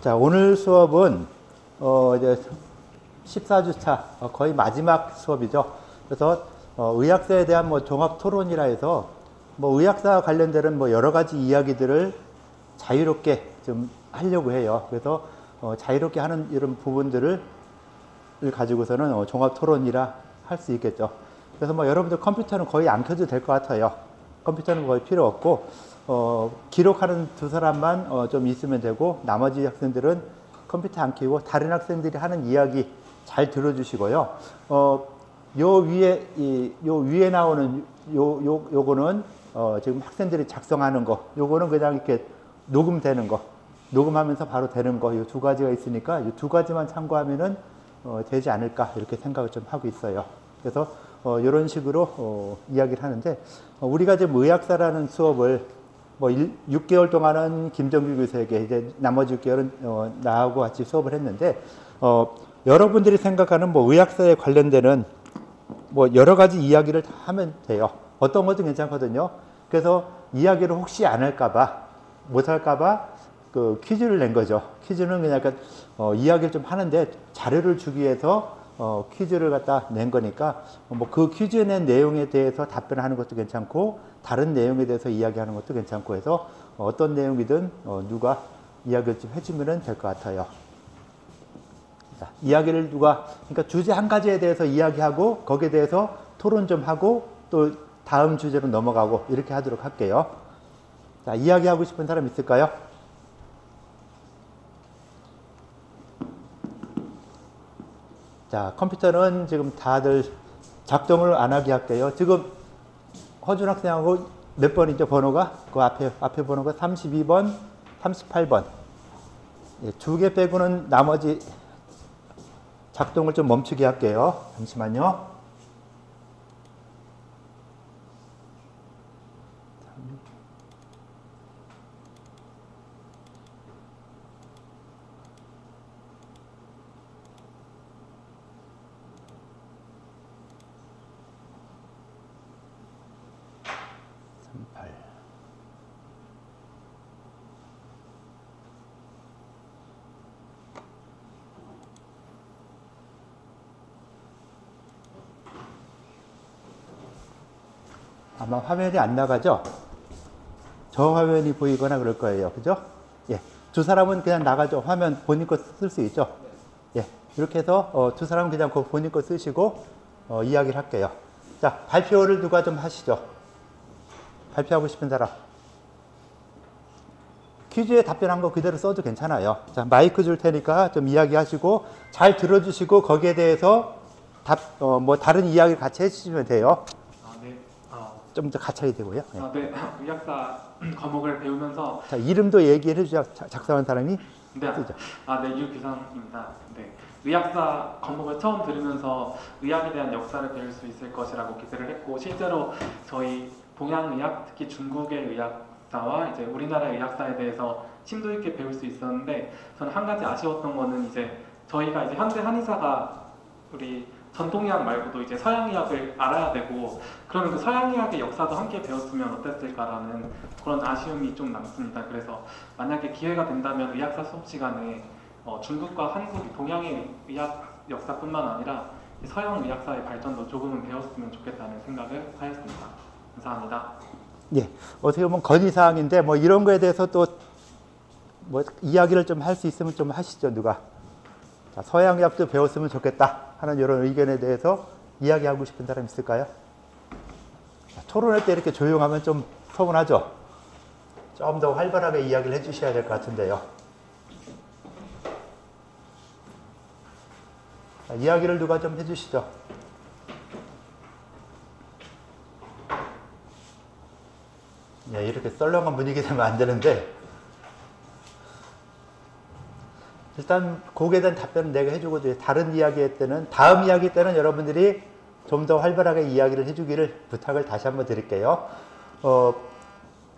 자, 오늘 수업은 이제 14주차 거의 마지막 수업이죠. 그래서 의학사에 대한 뭐 종합 토론이라 해서 뭐 의학사 관련된 뭐 여러 가지 이야기들을 자유롭게 좀 하려고 해요. 그래서 자유롭게 하는 이런 부분들을 가지고서는 종합 토론이라 할 수 있겠죠. 그래서 뭐 여러분들 컴퓨터는 거의 안 켜도 될 것 같아요. 컴퓨터는 거의 필요 없고 기록하는 두 사람만 좀 있으면 되고, 나머지 학생들은 컴퓨터 안 켜고 다른 학생들이 하는 이야기 잘 들어주시고요. 요 위에 나오는 요거는 지금 학생들이 작성하는 거, 요거는 그냥 이렇게 녹음되는 거, 녹음하면서 바로 되는 거, 요 두 가지가 있으니까 이 두 가지만 참고하면은 되지 않을까, 이렇게 생각을 좀 하고 있어요. 그래서 이런 식으로 이야기를 하는데, 우리가 지금 의학사라는 수업을 뭐 6개월 동안은 김정규 교수에게, 이제 나머지 6개월은 나하고 같이 수업을 했는데, 여러분들이 생각하는 뭐 의학사에 관련되는 뭐 여러 가지 이야기를 다 하면 돼요. 어떤 것도 괜찮거든요. 그래서 이야기를 혹시 안 할까봐, 못 할까봐 그 퀴즈를 낸 거죠. 퀴즈는 그냥 약간 이야기를 좀 하는데 자료를 주기 위해서 퀴즈를 갖다 낸 거니까, 뭐 그 퀴즈 낸 내용에 대해서 답변하는 것도 괜찮고, 다른 내용에 대해서 이야기하는 것도 괜찮고 해서 어떤 내용이든 누가 이야기를 좀 해주면 될 것 같아요. 자, 이야기를 그러니까 주제 한 가지에 대해서 이야기하고 거기에 대해서 토론 좀 하고 또 다음 주제로 넘어가고 이렇게 하도록 할게요. 자, 이야기하고 싶은 사람 있을까요? 자, 컴퓨터는 지금 다들 작동을 안 하게 할게요. 지금 허준 학생하고 몇 번이죠, 번호가? 그 앞에 번호가 32번, 38번. 예, 두 개 빼고는 나머지 작동을 좀 멈추게 할게요. 잠시만요. 아마 화면이 안 나가죠? 저 화면이 보이거나 그럴 거예요. 그죠? 예. 두 사람은 그냥 나가죠. 화면 본인 거 쓸 수 있죠? 예. 이렇게 해서 두 사람은 그냥 그 본인 거 쓰시고 이야기를 할게요. 자, 발표를 누가 좀 하시죠? 발표하고 싶은 사람. 퀴즈에 답변한 거 그대로 써도 괜찮아요. 자, 마이크 줄 테니까 좀 이야기하시고 잘 들어주시고 거기에 대해서 뭐 다른 이야기 같이 해주시면 돼요. 좀 더 가차이 되고요. 네. 네. 의학사 과목을 배우면서, 자, 이름도 얘기를 해주자. 작성한 사람이. 네. 쓰죠. 네, 유규상입니다. 네. 의학사 과목을 처음 들으면서 의학에 대한 역사를 배울 수 있을 것이라고 기대를 했고, 실제로 저희 동양의학, 특히 중국의 의학사와 이제 우리나라의 의학사에 대해서 심도 있게 배울 수 있었는데, 저는 한 가지 아쉬웠던 거는 이제 저희가 이제 현대 한의사가 우리 전통의학 말고도 이제 서양의학을 알아야 되고, 그러면 그 서양의학의 역사도 함께 배웠으면 어땠을까라는 그런 아쉬움이 좀 남습니다. 그래서 만약에 기회가 된다면 의학사 수업 시간에 중국과 한국, 동양의 의학 역사뿐만 아니라 서양 의학사의 발전도 조금은 배웠으면 좋겠다는 생각을 하였습니다. 감사합니다. 예, 어떻게 보면 건의사항인데 뭐 이런 거에 대해서 또 뭐 이야기를 좀 할 수 있으면 좀 하시죠, 누가. 자, 서양의학도 배웠으면 좋겠다 하는 이런 의견에 대해서 이야기하고 싶은 사람 있을까요? 자, 토론할 때 이렇게 조용하면 좀 서운하죠? 좀 더 활발하게 이야기를 해주셔야 될 것 같은데요. 자, 이야기를 누가 좀 해주시죠. 예, 이렇게 썰렁한 분위기 되면 안 되는데, 일단 거기에 대한 답변은 내가 해주고, 다른 이야기 할 때는, 다음 이야기 때는 여러분들이 좀 더 활발하게 이야기를 해주기를 부탁을 다시 한번 드릴게요.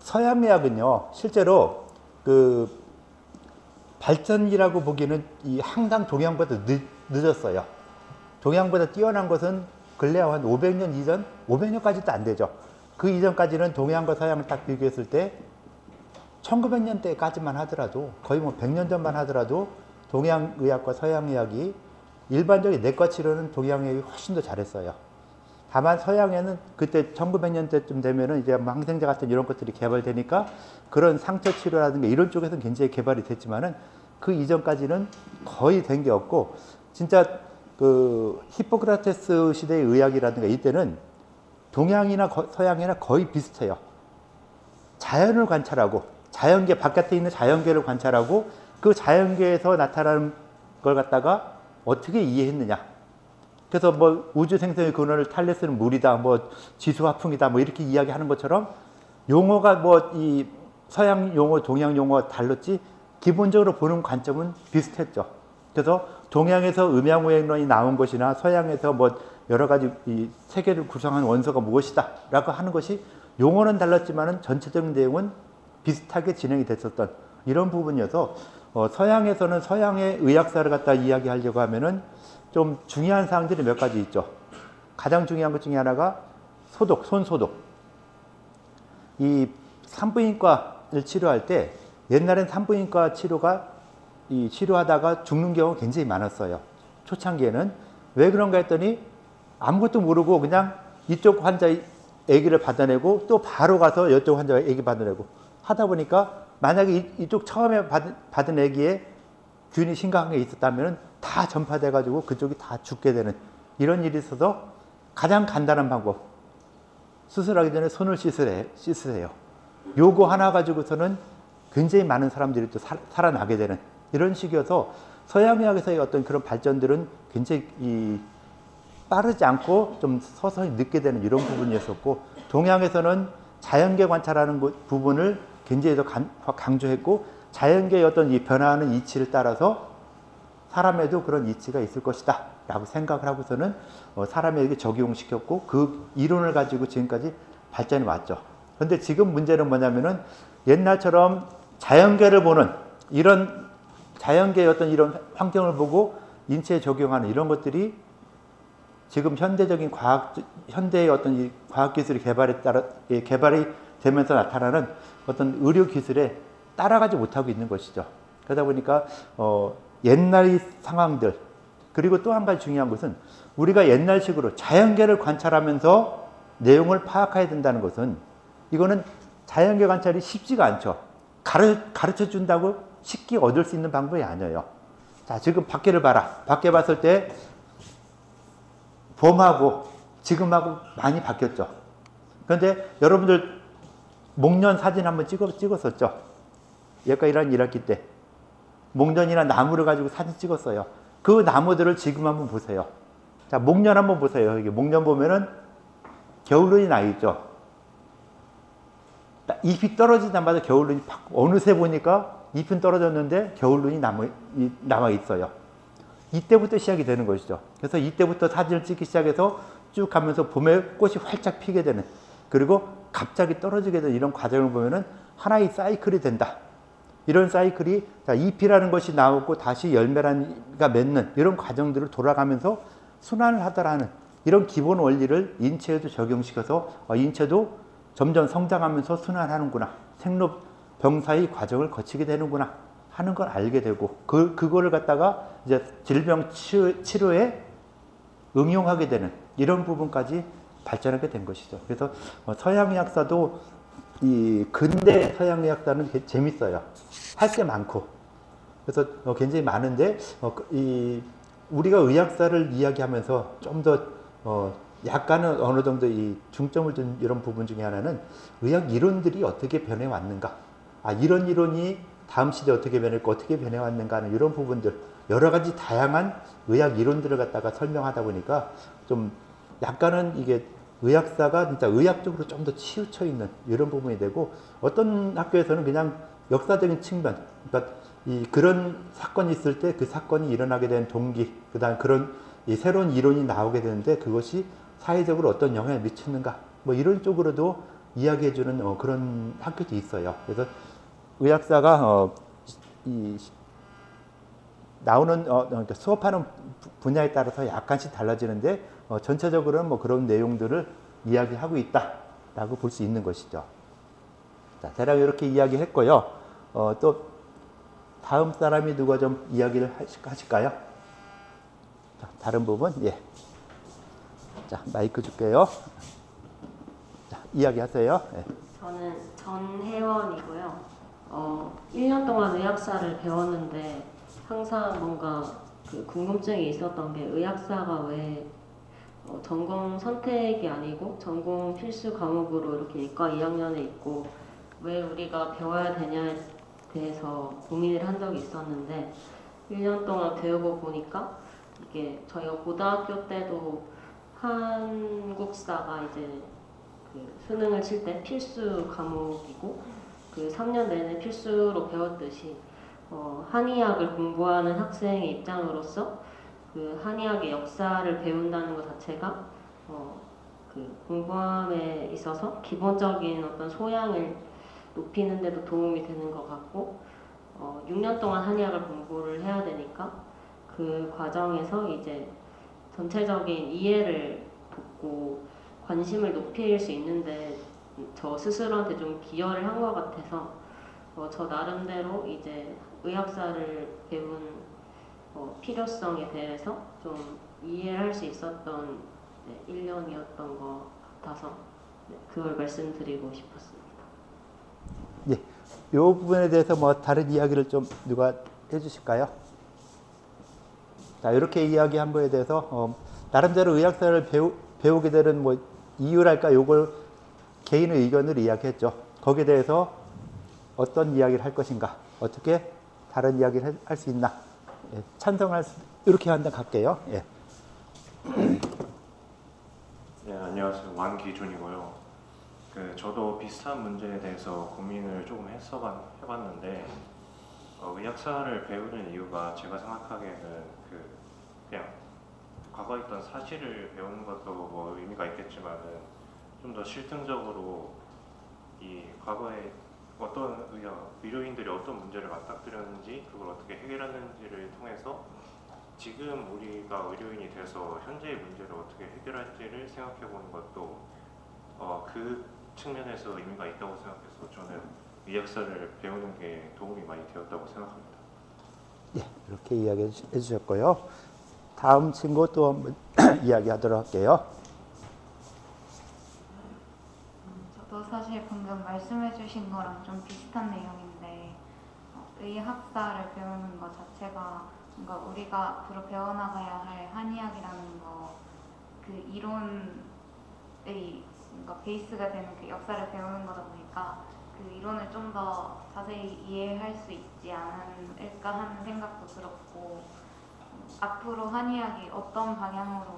서양의학은요, 실제로 그 발전이라고 보기에는 항상 동양보다 늦었어요. 동양보다 뛰어난 것은 근래 한 500년 이전? 500년까지도 안 되죠. 그 이전까지는 동양과 서양을 딱 비교했을 때 1900년대까지만 하더라도 거의 뭐 100년 전만 하더라도 동양의학과 서양의학이 일반적인 내과 치료는 동양의학이 훨씬 더 잘했어요. 다만 서양에는 그때 1900년대쯤 되면은 이제 항생제 같은 이런 것들이 개발되니까 그런 상처 치료라든가 이런 쪽에서는 굉장히 개발이 됐지만은 그 이전까지는 거의 된 게 없고 진짜 그 히포크라테스 시대의 의학이라든가 이때는 동양이나 서양이나 거의 비슷해요. 자연을 관찰하고 자연계 바깥에 있는 자연계를 관찰하고 그 자연계에서 나타나는 걸 갖다가 어떻게 이해했느냐. 그래서 뭐 우주 생성의 근원을 탈레스는 물이다, 뭐 지수 화풍이다, 뭐 이렇게 이야기하는 것처럼 용어가 뭐 이 서양 용어, 동양 용어가 달랐지 기본적으로 보는 관점은 비슷했죠. 그래서 동양에서 음양오행론이 나온 것이나 서양에서 뭐 여러 가지 이 세계를 구성한 원소가 무엇이다라고 하는 것이 용어는 달랐지만은 전체적인 내용은 비슷하게 진행이 됐었던 이런 부분이어서 서양에서는 서양의 의학사를 갖다 이야기하려고 하면은 좀 중요한 사항들이 몇 가지 있죠. 가장 중요한 것 중에 하나가 소독, 손소독. 이 산부인과를 치료할 때 옛날엔 산부인과 치료가 치료하다가 죽는 경우가 굉장히 많았어요. 초창기에는. 왜 그런가 했더니 아무것도 모르고 그냥 이쪽 환자의 아기를 받아내고 또 바로 가서 이쪽 환자의 아기 받아내고 하다 보니까 만약에 이쪽 처음에 받은 아기에 균이 심각한 게 있었다면 다 전파돼 가지고 그쪽이 다 죽게 되는 이런 일이 있어서 가장 간단한 방법, 수술하기 전에 손을 씻으세요. 요거 하나 가지고서는 굉장히 많은 사람들이 또 살아나게 되는 이런 식이어서 서양의학에서의 어떤 그런 발전들은 굉장히 빠르지 않고 좀 서서히 늦게 되는 이런 부분이었었고, 동양에서는 자연계 관찰하는 부분을 굉장히 더 강조했고, 자연계의 어떤 이 변화하는 이치를 따라서 사람에도 그런 이치가 있을 것이다 라고 생각을 하고서는 사람에게 적용시켰고, 그 이론을 가지고 지금까지 발전이 왔죠. 그런데 지금 문제는 뭐냐면은 옛날처럼 자연계를 보는 이런 자연계의 어떤 이런 환경을 보고 인체에 적용하는 이런 것들이 지금 현대적인 현대의 어떤 이 과학기술의 개발에 따라 개발이 되면서 나타나는 어떤 의료 기술에 따라가지 못하고 있는 것이죠. 그러다 보니까 옛날의 상황들, 그리고 또 한 가지 중요한 것은 우리가 옛날식으로 자연계를 관찰하면서 내용을 파악해야 된다는 것은, 이거는 자연계 관찰이 쉽지가 않죠. 가르쳐 준다고 쉽게 얻을 수 있는 방법이 아니에요. 자, 지금 밖에를 봐라. 밖에 봤을 때 봄하고 지금하고 많이 바뀌었죠. 그런데 여러분들 목련 사진 한번 찍었었죠. 예과 1학기 때 목련이나 나무를 가지고 사진 찍었어요. 그 나무들을 지금 한번 보세요. 자, 목련 한번 보세요. 여기 목련 보면은 겨울눈이 나 있죠. 잎이 떨어지자마자 겨울눈이 팍, 어느새 보니까 잎은 떨어졌는데 겨울눈이 남아 있어요. 이때부터 시작이 되는 것이죠. 그래서 이때부터 사진을 찍기 시작해서 쭉 가면서 봄에 꽃이 활짝 피게 되는, 그리고 갑자기 떨어지게 되는 이런 과정을 보면은 하나의 사이클이 된다. 이런 사이클이, 자, 잎이라는 것이 나오고 다시 열매가 맺는 이런 과정들을 돌아가면서 순환을 하더라는 이런 기본 원리를 인체에도 적용시켜서 인체도 점점 성장하면서 순환하는구나, 생로병사의 과정을 거치게 되는구나 하는 걸 알게 되고, 그거를 갖다가 이제 질병 치료에 응용하게 되는 이런 부분까지 발전하게 된 것이죠. 그래서 서양의학사도 이 근대 서양의학사는 재밌어요. 할 게 많고. 그래서 굉장히 많은데 우리가 의학사를 이야기하면서 좀 더 약간은 어느 정도 이 중점을 둔 이런 부분 중에 하나는 의학 이론들이 어떻게 변해왔는가, 이런 이론이 다음 시대에 어떻게 변했고 어떻게 변해왔는가 하는 이런 부분들, 여러 가지 다양한 의학 이론들을 갖다가 설명하다 보니까 좀 약간은 이게 의학사가 진짜 의학적으로 좀 더 치우쳐 있는 이런 부분이 되고, 어떤 학교에서는 그냥 역사적인 측면, 그러니까 그런 사건이 있을 때 그 사건이 일어나게 된 동기, 그다음 그런 새로운 이론이 나오게 되는데 그것이 사회적으로 어떤 영향을 미쳤는가, 뭐 이런 쪽으로도 이야기해주는 그런 학교도 있어요. 그래서 의학사가 나오는 그러니까 수업하는 분야에 따라서 약간씩 달라지는데 전체적으로는 뭐 그런 내용들을 이야기하고 있다라고 볼 수 있는 것이죠. 자, 대략 이렇게 이야기했고요. 또 다음 사람이 누가 좀 이야기를 하실까요? 자, 다른 부분, 예. 자, 마이크 줄게요. 자, 이야기하세요. 예. 저는 전혜원이고요. 1년 동안 의학사를 배웠는데 항상 뭔가 그 궁금증이 있었던 게 의학사가 왜 전공 선택이 아니고 전공 필수 과목으로 이렇게 이과 2학년에 있고 왜 우리가 배워야 되냐에 대해서 고민을 한 적이 있었는데 1년 동안 배우고 보니까 이게 저희가 고등학교 때도 한국사가 이제 그 수능을 칠 때 필수 과목이고 그 3년 내내 필수로 배웠듯이 한의학을 공부하는 학생의 입장으로서 그 한의학의 역사를 배운다는 것 자체가 그 공부함에 있어서 기본적인 어떤 소양을 높이는 데도 도움이 되는 것 같고 6년 동안 한의학을 공부를 해야 되니까 그 과정에서 이제 전체적인 이해를 돕고 관심을 높일 수 있는데 저 스스로한테 좀 기여를 한 것 같아서 저 나름대로 이제 의학사를 배운 필요성에 대해서 좀 이해를 할 수 있었던 1년이었던 것 같아서 그걸 말씀드리고 싶었습니다. 예, 이 부분에 대해서 뭐 다른 이야기를 좀 누가 해주실까요? 자, 이렇게 이야기한 거에 대해서 나름대로 의학사를 배우게 되는 뭐 이유랄까 요걸 개인의 의견을 이야기했죠. 거기에 대해서 어떤 이야기를 할 것인가, 어떻게 다른 이야기를 할 수 있나, 예, 찬성할 수, 이렇게 한번 갈게요. 예. 네, 안녕하세요. 왕기준이고요. 저도 비슷한 문제에 대해서 고민을 조금 해봤는데 의학사를 배우는 이유가 제가 생각하기에는 그냥 과거에 있던 사실을 배우는 것도 뭐 의미가 있겠지만은 좀 더 실증적으로 이 과거에 어떤 의료인들이 어떤 문제를 맞닥뜨렸는지 그걸 어떻게 해결하는지를 통해서 지금 우리가 의료인이 돼서 현재의 문제를 어떻게 해결할지를 생각해 보는 것도 그 측면에서 의미가 있다고 생각해서 저는 의학사를 배우는 게 도움이 많이 되었다고 생각합니다. 예, 이렇게 이야기해 주셨고요. 다음 친구 또 한번 이야기하도록 할게요. 저도 사실 방금 말씀해주신 거랑 좀 비슷한 내용인데 의학사를 배우는 것 자체가 뭔가 우리가 앞으로 배워나가야 할 한의학이라는 거 그 이론의 뭔가 베이스가 되는 그 역사를 배우는 거다 보니까 그 이론을 좀 더 자세히 이해할 수 있지 않을까 하는 생각도 들었고 앞으로 한의학이 어떤 방향으로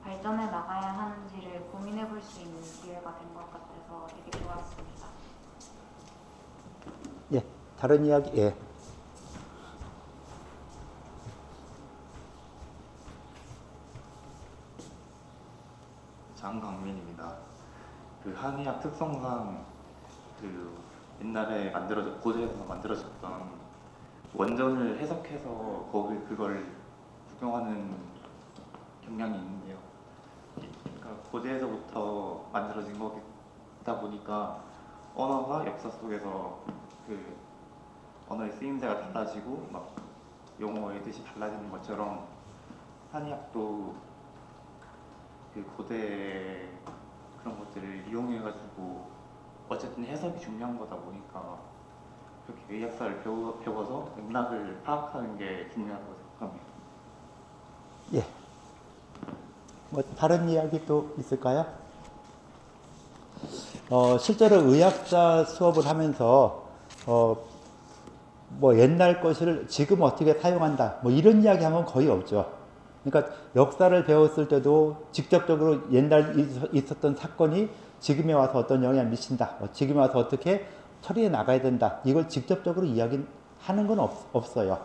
발전해 나가야 하는지를 고민해 볼 수 있는 기회가 된 것 같아서 되게 좋았습니다. 예, 다른 이야기, 예. 장강민입니다. 그 한의학 특성상 그 옛날에 고대에서 만들어졌던 원전을 해석해서 그걸 적용하는 경향이 있는데요. 그러니까 고대에서부터 만들어진 거다 보니까 언어가 역사 속에서 그 언어의 쓰임새가 달라지고 막 용어의 뜻이 달라지는 것처럼 한의학도 그 고대 그런 것들을 이용해가지고 어쨌든 해석이 중요한 거다 보니까 그렇게 의학사를 배워서 맥락을 파악하는 게 중요하다고 생각합니다. 예. 뭐 다른 이야기 또 있을까요? 실제로 의학사 수업을 하면서 뭐 옛날 것을 지금 어떻게 사용한다, 뭐 이런 이야기하면 거의 없죠. 그러니까 역사를 배웠을 때도 직접적으로 옛날 있었던 사건이 지금에 와서 어떤 영향을 미친다, 지금에 와서 어떻게 처리해 나가야 된다, 이걸 직접적으로 이야기하는 건 없어요.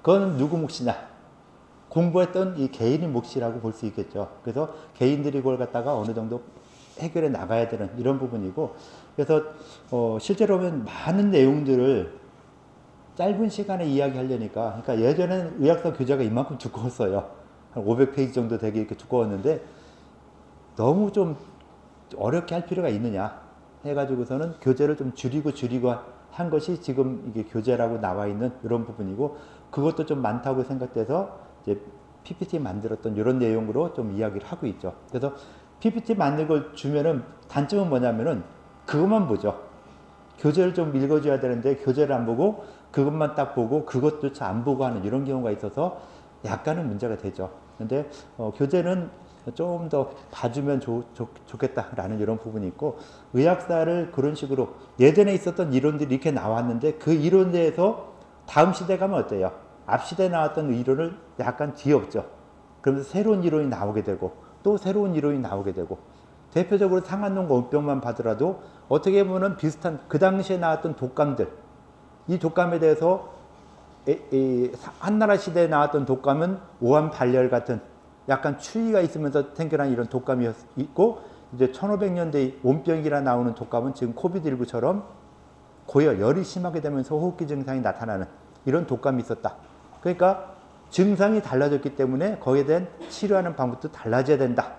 그건 누구 몫이냐? 공부했던 이 개인의 몫이라고 볼 수 있겠죠. 그래서 개인들이 그걸 갖다가 어느 정도 해결해 나가야 되는 이런 부분이고, 그래서 실제로 보면 많은 내용들을 짧은 시간에 이야기하려니까, 그러니까 예전에는 의학사 교재가 이만큼 두꺼웠어요. 한 500페이지 정도 되게 이렇게 두꺼웠는데 너무 좀 어렵게 할 필요가 있느냐. 해가지고서는 교재를 좀 줄이고 한 것이 지금 이게 교재라고 나와 있는 이런 부분이고, 그것도 좀 많다고 생각돼서 이제 PPT 만들었던 이런 내용으로 좀 이야기를 하고 있죠. 그래서 PPT 만든 걸 주면은 단점은 뭐냐면은 그것만 보죠. 교재를 좀 읽어줘야 되는데 교재를 안 보고 그것만 딱 보고 그것조차 안 보고 하는 이런 경우가 있어서 약간은 문제가 되죠. 근데 교재는 좀 더 봐주면 좋겠다라는 이런 부분이 있고, 의학사를 그런 식으로 예전에 있었던 이론들이 이렇게 나왔는데 그 이론에서 다음 시대 가면 어때요? 앞 시대에 나왔던 이론을 약간 뒤엎죠. 그러면서 새로운 이론이 나오게 되고 또 새로운 이론이 나오게 되고, 대표적으로 상한농 원병만 봐더라도 어떻게 보면 비슷한 그 당시에 나왔던 독감들, 이 독감에 대해서 한나라 시대에 나왔던 독감은 오한 발열 같은 약간 추위가 있으면서 생겨난 이런 독감이 있고, 이제 1500년대 온병이라 나오는 독감은 지금 코비드19처럼 고열, 열이 심하게 되면서 호흡기 증상이 나타나는 이런 독감이 있었다. 그러니까 증상이 달라졌기 때문에 거기에 대한 치료하는 방법도 달라져야 된다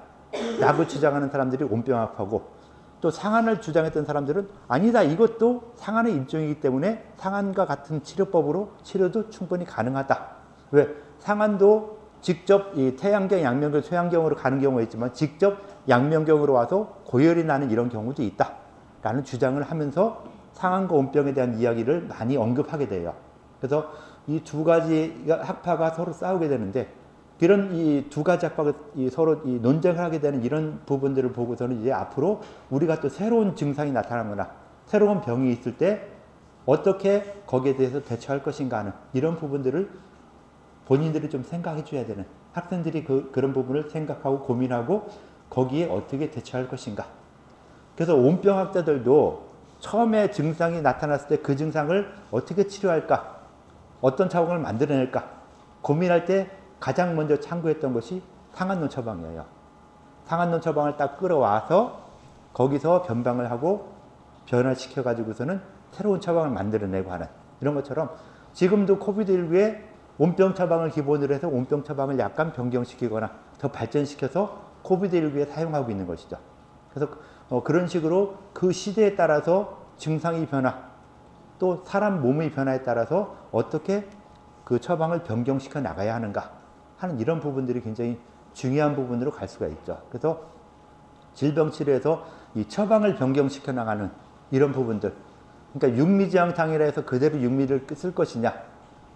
라고 주장하는 사람들이 온병학파고, 또 상한을 주장했던 사람들은 아니다, 이것도 상한의 일종이기 때문에 상한과 같은 치료법으로 치료도 충분히 가능하다. 왜? 상한도 직접 이 태양경, 양면경, 소양경으로 가는 경우가 있지만 직접 양면경으로 와서 고열이 나는 이런 경우도 있다 라는 주장을 하면서 상한과 온병에 대한 이야기를 많이 언급하게 돼요. 그래서 이 두 가지 학파가 서로 싸우게 되는데, 이런 이 두 가지 학파가 서로 논쟁을 하게 되는 이런 부분들을 보고서는 이제 앞으로 우리가 또 새로운 증상이 나타나거나 새로운 병이 있을 때 어떻게 거기에 대해서 대처할 것인가 하는 이런 부분들을 본인들이 좀 생각해 줘야 되는, 학생들이 그런 부분을 생각하고 고민하고 거기에 어떻게 대처할 것인가. 그래서 온병학자들도 처음에 증상이 나타났을 때 그 증상을 어떻게 치료할까, 어떤 처방을 만들어낼까 고민할 때 가장 먼저 참고했던 것이 상한론 처방이에요. 상한론 처방을 딱 끌어와서 거기서 변방을 하고 변화시켜 가지고서는 새로운 처방을 만들어내고 하는 이런 것처럼, 지금도 코비드19에 온병 처방을 기본으로 해서 온병 처방을 약간 변경시키거나 더 발전시켜서 코비드19에 사용하고 있는 것이죠. 그래서 그런 식으로 그 시대에 따라서 증상의 변화, 또 사람 몸의 변화에 따라서 어떻게 그 처방을 변경시켜 나가야 하는가 하는 이런 부분들이 굉장히 중요한 부분으로 갈 수가 있죠. 그래서 질병치료에서 이 처방을 변경시켜 나가는 이런 부분들, 그러니까 육미지향탕이라 해서 그대로 육미를 쓸 것이냐,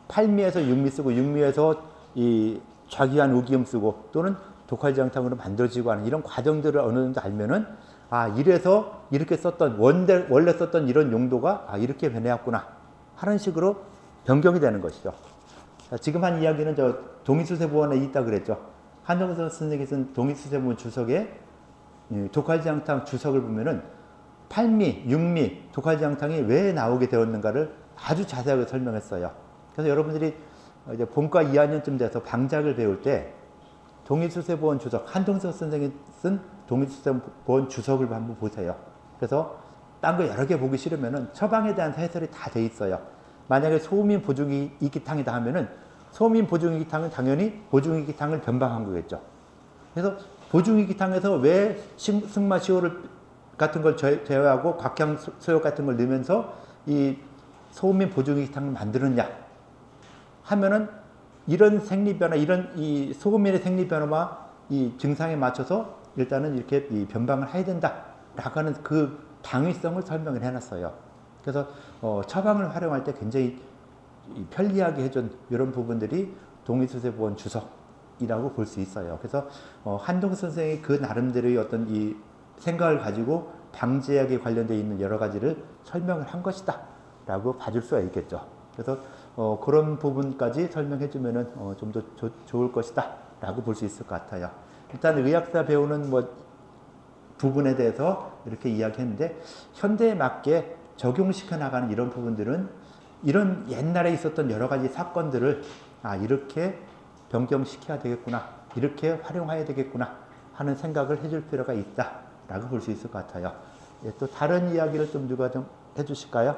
팔미에서 육미 쓰고 육미에서 이 좌기한 우기음 쓰고 또는 독활지향탕으로 만들어지고 하는 이런 과정들을 어느 정도 알면은, 아, 이래서 이렇게 썼던 원래 썼던 이런 용도가 이렇게 변해왔구나 하는 식으로 변경이 되는 것이죠. 자, 지금 한 이야기는 저 동의수세보원에 있다 그랬죠. 한정선 선생님이 쓴 동의수세보원 주석에 독활지향탕 주석을 보면은 팔미, 육미, 독활지향탕이 왜 나오게 되었는가를 아주 자세하게 설명했어요. 그래서 여러분들이 이제 본과 2학년쯤 돼서 방작을 배울 때 동의수세보원 주석, 한동석 선생님이 쓴 동의수세보원 주석을 한번 보세요. 그래서 딴 거 여러 개 보기 싫으면은 처방에 대한 해설이 다 돼 있어요. 만약에 소음인 보중이기탕이다 하면은 소음인 보중이기탕은 당연히 보중이기탕을 변방한 거겠죠. 그래서 보중이기탕에서 왜 승마시오를 같은 걸 제외하고 곽향소욕 같은 걸 넣으면서 이 소음인 보중이기탕을 만들었냐 하면은 이런 생리변화, 이런 이 소음인의 생리변화와 이 증상에 맞춰서 일단은 이렇게 이 변방을 해야 된다라고 하는 그 당위성을 설명을 해놨어요. 그래서 처방을 활용할 때 굉장히 편리하게 해준 이런 부분들이 동의수세보원 주석이라고 볼 수 있어요. 그래서 한동 선생이 그 나름대로의 어떤 이 생각을 가지고 방제약에 관련되어 있는 여러 가지를 설명을 한 것이다 라고 봐줄 수가 있겠죠. 그래서 그런 부분까지 설명해 주면은 좀 더 좋을 것이다 라고 볼 수 있을 것 같아요. 일단 의학사 배우는 부분에 대해서 이렇게 이야기했는데, 현대에 맞게 적용시켜 나가는 이런 부분들은 이런 옛날에 있었던 여러 가지 사건들을 이렇게 변경시켜야 되겠구나, 이렇게 활용해야 되겠구나 하는 생각을 해줄 필요가 있다 라고 볼 수 있을 것 같아요. 예, 또 다른 이야기를 좀 누가 좀 해주실까요?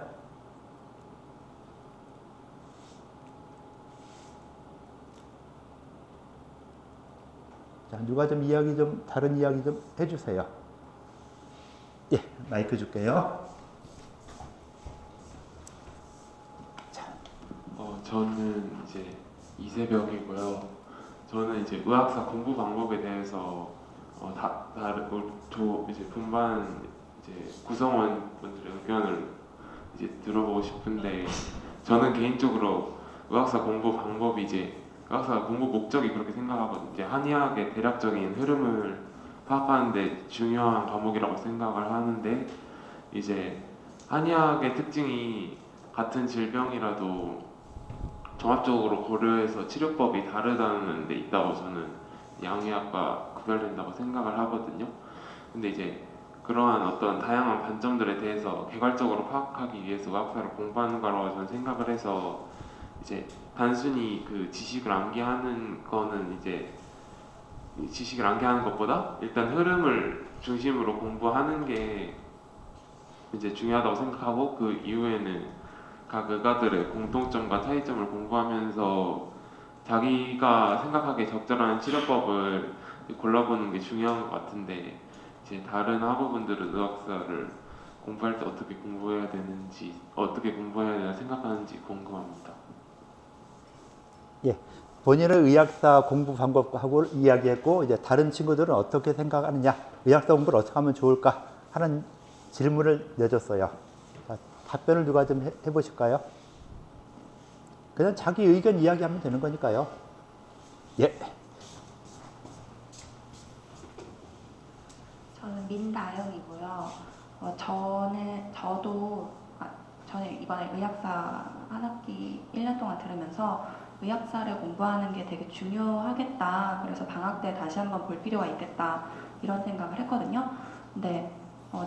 자, 누가 좀 다른 이야기 좀 해주세요. 예, 마이크 줄게요. 저는 이제 이세벽이고요. 저는 이제 의학사 공부 방법에 대해서 이제 분반 이제 구성원 분들의 의견을 이제 들어보고 싶은데, 저는 개인적으로 의학사 공부 방법이 이제 의학사 공부 목적이 그렇게 생각하거든요. 이제 한의학의 대략적인 흐름을 파악하는데 중요한 과목이라고 생각을 하는데, 이제 한의학의 특징이 같은 질병이라도 종합적으로 고려해서 치료법이 다르다는 데 있다고 저는 양의학과 구별된다고 생각을 하거든요. 근데 이제 그러한 어떤 다양한 관점들에 대해서 개괄적으로 파악하기 위해서 의학사를 공부하는 거라고 저는 생각을 해서, 이제 단순히 그 지식을 암기하는 거는 이제 지식을 암기하는 것보다 일단 흐름을 중심으로 공부하는 게 이제 중요하다고 생각하고, 그 이후에는 각 의가들의 공통점과 차이점을 공부하면서 자기가 생각하기에 적절한 치료법을 골라보는 게 중요한 것 같은데, 이제 다른 학우분들은 의학사를 공부할 때 어떻게 공부해야 되는지, 어떻게 공부해야 되나 생각하는지 궁금합니다. 예, 본인의 의학사 공부 방법하고 이야기했고, 이제 다른 친구들은 어떻게 생각하느냐, 의학사 공부를 어떻게 하면 좋을까 하는 질문을 내줬어요. 자, 답변을 누가 좀 해보실까요? 그냥 자기 의견 이야기하면 되는 거니까요. 예. 저는 민다영이고요. 저는 이번에 의학사 한 학기 1년 동안 들으면서 의학사를 공부하는 게 되게 중요하겠다. 그래서 방학 때 다시 한번 볼 필요가 있겠다. 이런 생각을 했거든요. 근데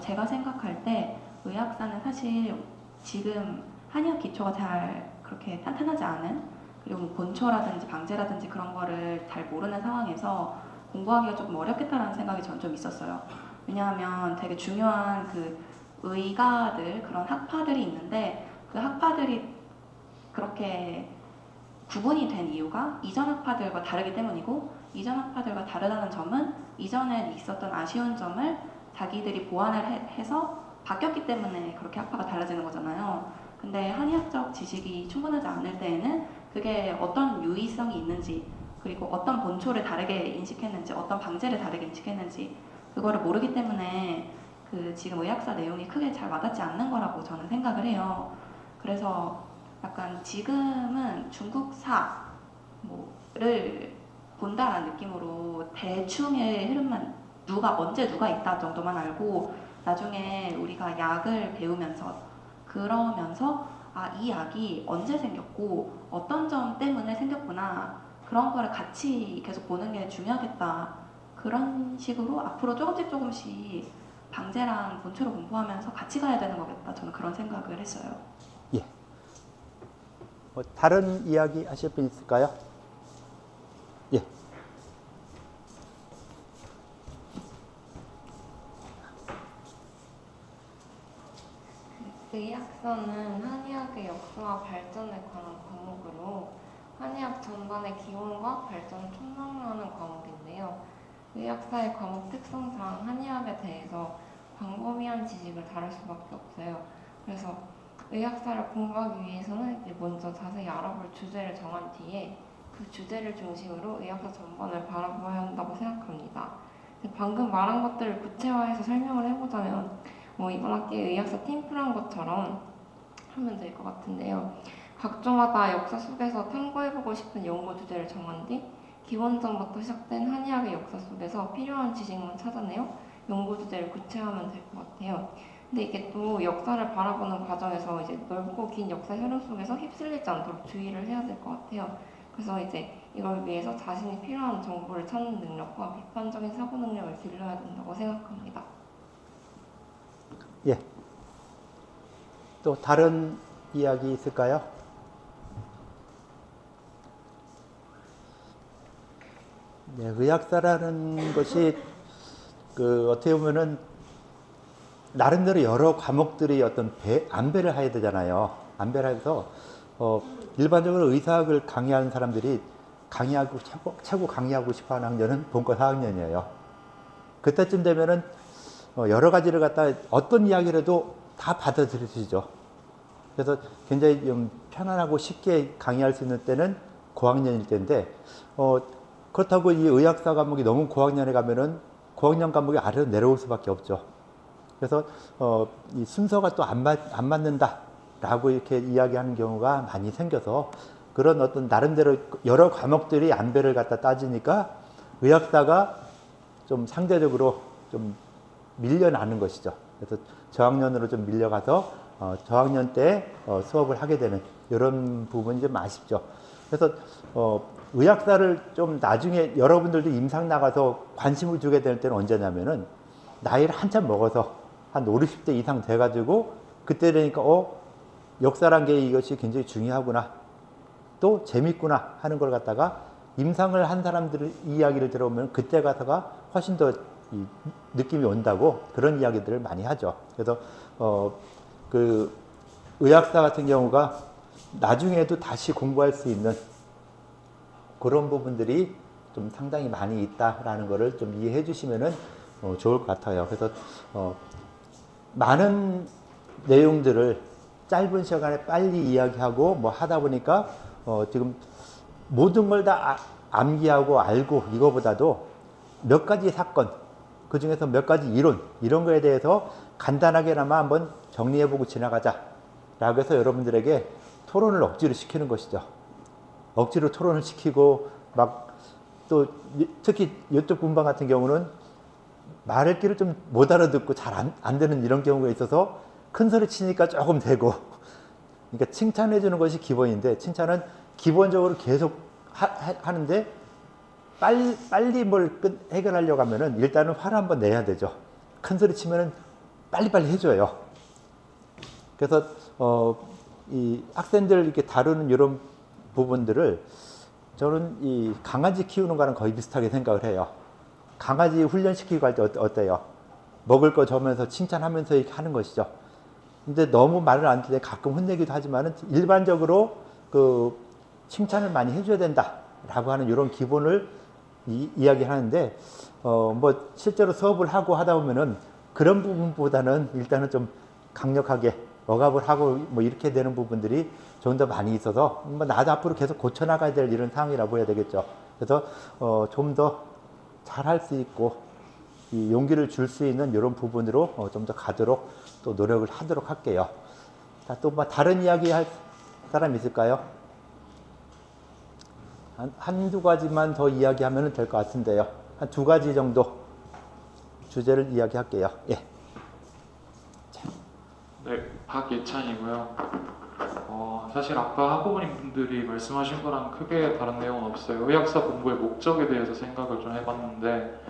제가 생각할 때 의학사는 사실 지금 한의학 기초가 잘 그렇게 탄탄하지 않은, 그리고 뭐 본초라든지 방제라든지 그런 거를 잘 모르는 상황에서 공부하기가 조금 어렵겠다라는 생각이 전 좀 있었어요. 왜냐하면 되게 중요한 그 의가들, 그런 학파들이 있는데, 그 학파들이 그렇게 구분이 된 이유가 이전 학파들과 다르기 때문이고, 이전 학파들과 다르다는 점은 이전에 있었던 아쉬운 점을 자기들이 보완을 해서 바뀌었기 때문에 그렇게 학파가 달라지는 거잖아요. 근데 한의학적 지식이 충분하지 않을 때에는 그게 어떤 유의성이 있는지, 그리고 어떤 본초를 다르게 인식했는지, 어떤 방제를 다르게 인식했는지 그거를 모르기 때문에 그 지금 의학사 내용이 크게 잘 와닿지 않는 거라고 저는 생각을 해요. 그래서 약간 지금은 중국사를 본다라는 느낌으로 대충의 흐름만 언제 누가 있다 정도만 알고, 나중에 우리가 약을 배우면서 그러면서 이 약이 언제 생겼고 어떤 점 때문에 생겼구나, 그런 거를 같이 계속 보는 게 중요하겠다. 그런 식으로 앞으로 조금씩 방제랑 본초를 공부하면서 같이 가야 되는 거겠다. 저는 그런 생각을 했어요. 예. 다른 이야기 하실 분 있을까요? 예. 의학사는 한의학의 역사와 발전에 관한 과목으로 한의학 전반의 기원과 발전을 총론하는 과목인데요. 의학사의 과목 특성상 한의학에 대해서 광범위한 지식을 다룰 수밖에 없어요. 그래서 의학사를 공부하기 위해서는 이제 먼저 자세히 알아볼 주제를 정한 뒤에 그 주제를 중심으로 의학사 전반을 바라보아야 한다고 생각합니다. 방금 말한 것들을 구체화해서 설명을 해보자면 이번 학기에 의학사 팀플한 것처럼 하면 될 것 같은데요. 각종마다 역사 속에서 탐구해보고 싶은 연구 주제를 정한 뒤 기원전부터 시작된 한의학의 역사 속에서 필요한 지식만 찾아내어 연구 주제를 구체화하면 될 것 같아요. 근데 이게 또 역사를 바라보는 과정에서 이제 넓고 긴 역사 흐름 속에서 휩쓸리지 않도록 주의를 해야 될 것 같아요. 그래서 이제 이걸 위해서 자신이 필요한 정보를 찾는 능력과 비판적인 사고 능력을 길러야 된다고 생각합니다. 예. 또 다른 이야기 있을까요? 네, 의학사라는 것이 어떻게 보면은 나름대로 여러 과목들이 어떤 안배를 해야 되잖아요. 안배를 해서 일반적으로 의사학을 강의하는 사람들이 최고 강의하고 싶어하는 학년은 본과 4학년이에요. 그때쯤 되면은 여러 가지를 갖다 어떤 이야기라도 다 받아들이시죠. 그래서 굉장히 좀 편안하고 쉽게 강의할 수 있는 때는 고학년일 때인데 그렇다고 이 의학사 과목이 너무 고학년에 가면은 고학년 과목이 아래로 내려올 수밖에 없죠. 그래서 이 순서가 또 안 맞는다라고 이렇게 이야기하는 경우가 많이 생겨서 그런 어떤 나름대로 여러 과목들이 안배를 갖다 따지니까 의학사가 좀 상대적으로 좀 밀려나는 것이죠. 그래서 저학년으로 좀 밀려가서 저학년 때 수업을 하게 되는 이런 부분이 좀 아쉽죠. 그래서 의학사를 좀 나중에 여러분들도 임상 나가서 관심을 주게 될 때는 언제냐면은 나이를 한참 먹어서 한 5, 60대 이상 돼가지고 그때 되니까 역사란 게 이것이 굉장히 중요하구나 또 재밌구나 하는 걸 갖다가 임상을 한 사람들의 이야기를 들어보면 그때 가서가 훨씬 더 이 느낌이 온다고 그런 이야기들을 많이 하죠. 그래서 그 의학사 같은 경우가 나중에도 다시 공부할 수 있는 그런 부분들이 좀 상당히 많이 있다라는 거를 좀 이해해 주시면은 좋을 것 같아요. 그래서 많은 내용들을 짧은 시간에 빨리 이야기하고 뭐 하다 보니까 지금 모든 걸 다 암기하고 알고 이거보다도 몇 가지 사건 그 중에서 몇 가지 이런 거에 대해서 간단하게나마 한번 정리해보고 지나가자 라고 해서 여러분들에게 토론을 억지로 시키는 것이죠. 억지로 토론을 시키고 막 또 특히 이쪽 분반 같은 경우는 말할 길을 좀 못 알아듣고 잘 안 되는 이런 경우가 있어서 큰 소리 치니까 조금 되고 그러니까 칭찬해 주는 것이 기본인데 칭찬은 기본적으로 계속 하는데 빨리 뭘 해결하려고 하면은 일단은 화를 한번 내야 되죠. 큰 소리 치면은 빨리빨리 해줘요. 그래서 이 학생들 이렇게 다루는 이런 부분들을 저는 이 강아지 키우는 거랑 거의 비슷하게 생각을 해요. 강아지 훈련시키고 할 때 어때요? 먹을 거 줘면서 칭찬하면서 이렇게 하는 것이죠. 근데 너무 말을 안 듣는데 가끔 혼내기도 하지만은 일반적으로 그 칭찬을 많이 해줘야 된다라고 하는 이런 기본을 이야기하는데 뭐 실제로 수업을 하고 하다 보면은 그런 부분보다는 일단은 좀 강력하게 억압을 하고 뭐 이렇게 되는 부분들이 좀 더 많이 있어서 뭐 나도 앞으로 계속 고쳐나가야 될 이런 상황이라고 해야 되겠죠. 그래서 좀 더 잘할 수 있고 이 용기를 줄 수 있는 이런 부분으로 좀 더 가도록 또 노력을 하도록 할게요. 자, 또 뭐 다른 이야기 할 사람 있을까요? 한두 가지만 더 이야기하면 될 것 같은데요. 한 두 가지 정도 주제를 이야기할게요. 예. 네, 박예찬이고요. 사실 아까 학부모님 분들이 말씀하신 거랑 크게 다른 내용은 없어요. 의학사 공부의 목적에 대해서 생각을 좀 해봤는데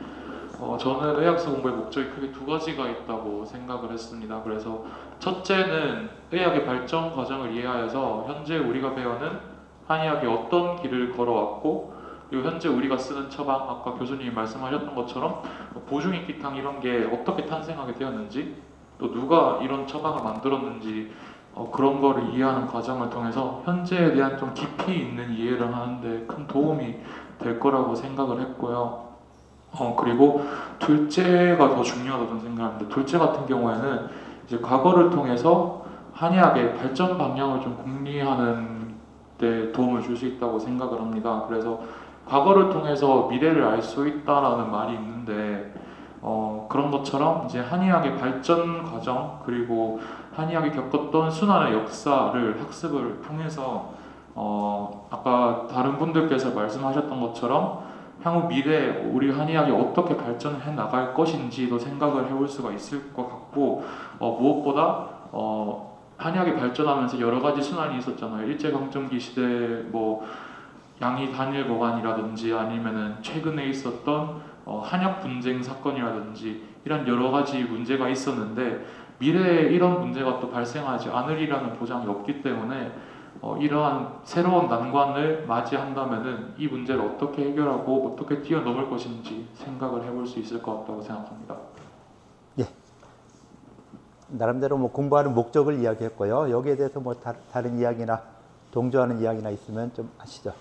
저는 의학사 공부의 목적이 크게 두 가지가 있다고 생각을 했습니다. 그래서 첫째는 의학의 발전 과정을 이해하여서 현재 우리가 배우는 한의학이 어떤 길을 걸어왔고 그리고 현재 우리가 쓰는 처방, 아까 교수님이 말씀하셨던 것처럼 보중익기탕 이런 게 어떻게 탄생하게 되었는지 또 누가 이런 처방을 만들었는지 그런 거를 이해하는 과정을 통해서 현재에 대한 좀 깊이 있는 이해를 하는데 큰 도움이 될 거라고 생각을 했고요. 그리고 둘째가 더 중요하다고 생각합니다. 둘째 같은 경우에는 이제 과거를 통해서 한의학의 발전 방향을 좀 궁리하는 데 도움을 줄 수 있다고 생각을 합니다. 그래서 과거를 통해서 미래를 알 수 있다라는 말이 있는데 그런 것처럼 이제 한의학의 발전 과정 그리고 한의학이 겪었던 순환의 역사를 학습을 통해서 아까 다른 분들께서 말씀하셨던 것처럼 향후 미래에 우리 한의학이 어떻게 발전해 나갈 것인지도 생각을 해볼 수가 있을 것 같고 무엇보다 한의학이 발전하면서 여러 가지 순환이 있었잖아요. 일제강점기 시대 뭐 양이 단일 보관이라든지 아니면은 최근에 있었던 한약 분쟁 사건이라든지 이런 여러 가지 문제가 있었는데 미래에 이런 문제가 또 발생하지 않으리라는 보장이 없기 때문에 이러한 새로운 난관을 맞이한다면은 이 문제를 어떻게 해결하고 어떻게 뛰어넘을 것인지 생각을 해볼 수 있을 것 같다고 생각합니다. 예. 나름대로 뭐 공부하는 목적을 이야기했고요. 여기에 대해서 뭐 다른 이야기나 동조하는 이야기나 있으면 좀 하시죠.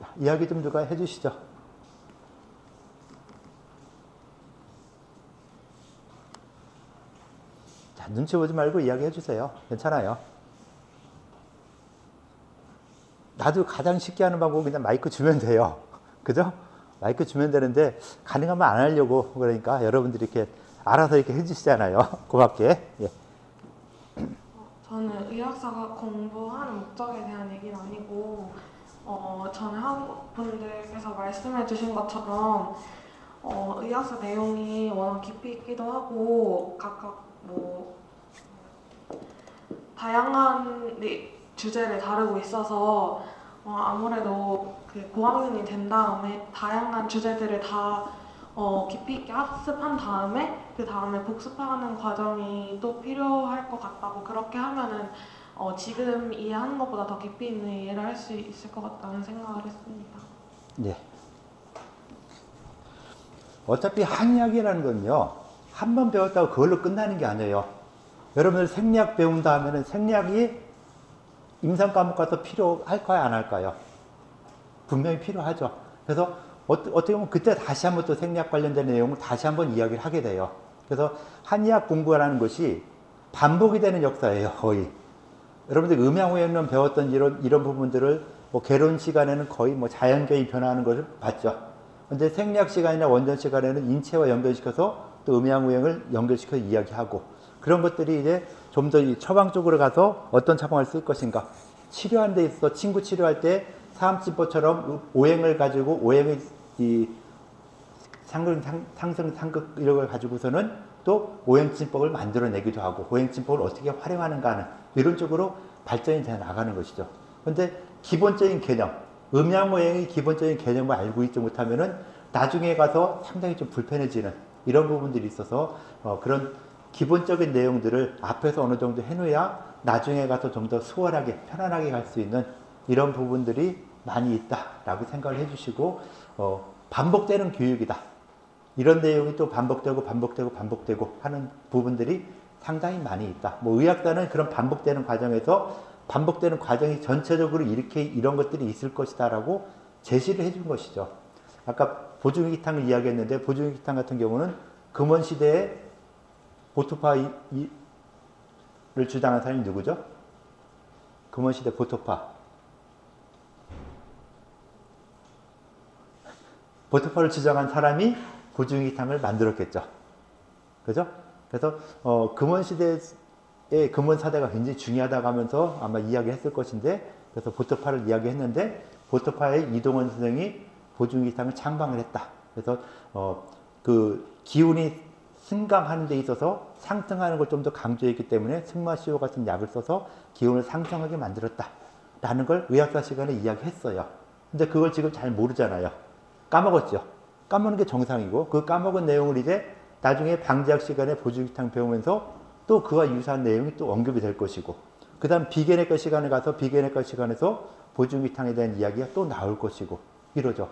자, 이야기 좀 누가 해주시죠. 눈치 보지 말고 이야기해 주세요. 괜찮아요. 나도 가장 쉽게 하는 방법은 그냥 마이크 주면 돼요. 그죠? 마이크 주면 되는데 가능하면 안 하려고 그러니까 여러분들이 이렇게 알아서 이렇게 해주시잖아요. 고맙게. 예. 저는 의학사가 공부하는 목적에 대한 얘기는 아니고 전에 학우분들께서 말씀해 주신 것처럼 의학사 내용이 워낙 깊이 있기도 하고 각각 뭐 다양한 주제를 다루고 있어서 아무래도 그 고학년이 된 다음에 다양한 주제들을 다 깊이 있게 학습한 다음에 그 다음에 복습하는 과정이 또 필요할 것 같다고 그렇게 하면은 지금 이해하는 것보다 더 깊이 있는 이해를 할 수 있을 것 같다는 생각을 했습니다. 예. 어차피 한의학이라는 건요, 한 번 배웠다고 그걸로 끝나는 게 아니에요. 여러분들 생리학 배운다 하면은 생리학이 임상 과목 가서 필요할까요, 안 할까요? 분명히 필요하죠. 그래서 어떻게 보면 그때 다시 한번 또 생리학 관련된 내용을 다시 한번 이야기를 하게 돼요. 그래서 한의학 공부라는 것이 반복이 되는 역사예요, 거의. 여러분들 음양후에는 배웠던 이런 부분들을 뭐 개론 시간에는 거의 뭐 자연계의 변화하는 것을 봤죠. 근데 생리학 시간이나 원전 시간에는 인체와 연결시켜서 또 음양후행을 연결시켜 이야기하고 그런 것들이 이제 좀 더 이 처방 쪽으로 가서 어떤 처방을 쓸 것인가. 치료하는 데 있어서 친구 치료할 때 사암진법처럼 오행을 가지고 오행의 이 상승 이런 걸 가지고서는 또 오행진법을 만들어내기도 하고 오행진법을 어떻게 활용하는가 하는 이런 쪽으로 발전이 돼 나가는 것이죠. 그런데 기본적인 개념, 음양오행의 기본적인 개념을 알고 있지 못하면은 나중에 가서 상당히 좀 불편해지는 이런 부분들이 있어서 그런 기본적인 내용들을 앞에서 어느 정도 해놓아야 나중에 가서 좀 더 수월하게 편안하게 갈 수 있는 이런 부분들이 많이 있다라고 생각을 해주시고 반복되는 교육이다. 이런 내용이 또 반복되고 하는 부분들이 상당히 많이 있다. 뭐 의학사는 그런 반복되는 과정에서 반복되는 과정이 전체적으로 이런 것들이 있을 것이다라고 제시를 해준 것이죠. 아까 보증기탕을 이야기했는데 보증기탕 같은 경우는 금원시대에 보토파를 주장한 사람이 누구죠? 금원시대 보토파를 주장한 사람이 보증기탕을 만들었겠죠. 그죠? 그래서 금원시대의 금원사대가 굉장히 중요하다고 하면서 아마 이야기했을 것인데 그래서 보토파를 이야기했는데 보토파의 이동원 선생이 보증기탕을 창방을 했다. 그래서 그 기운이 승강하는 데 있어서 상승하는 걸 좀 더 강조했기 때문에 승마시오 같은 약을 써서 기운을 상승하게 만들었다. 라는 걸 의학사 시간에 이야기했어요. 근데 그걸 지금 잘 모르잖아요. 까먹었죠. 까먹는 게 정상이고 그 까먹은 내용을 이제 나중에 방지학 시간에 보증기탕 배우면서 또 그와 유사한 내용이 또 언급이 될 것이고 그 다음 비계내과 시간에 가서 비계내과 시간에서 보증기탕에 대한 이야기가 또 나올 것이고 이러죠.